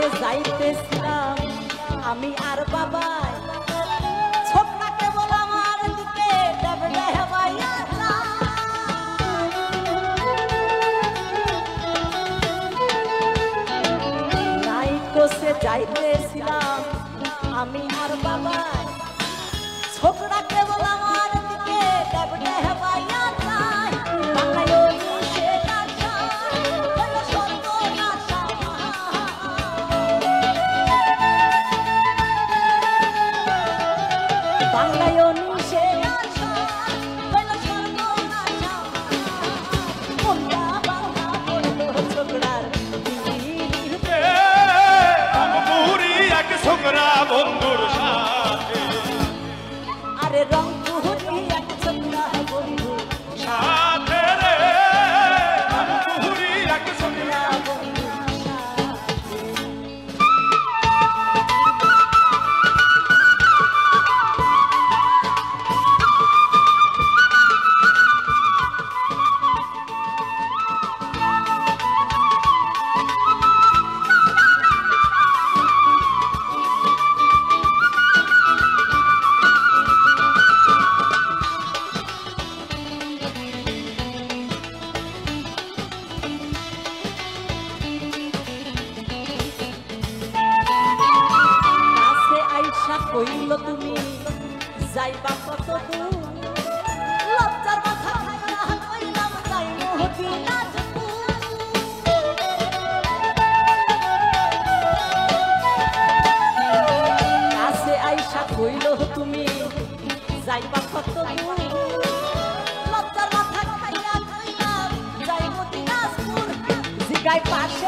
কাছে যাইতেছিলাম আমি আর বাবাই ছোটটা কেবল আমার দিকে ডাবডা হেবাইয়া নাই কোসে যাইতেছিলাম আমি আর বাবাই ছোটটা কেবল আমার দিকে ডাবডা হেবাইয়া বন্ধুর সাথে আরে রংপুরি এক ছোকরা বন্ধুর সাথে রে রংপুরি এক ছোকরা কইল তুমি যাইবা কত দূর লজ্জার মাথা খাইয়া কইলাম যাই মহদিনা কাছে আইসা কইল তুমি যাইবা কত দূর লজ্জার মাথা খাইয়া কইলাম যাই মদিনাজপুর জিগাই পাশ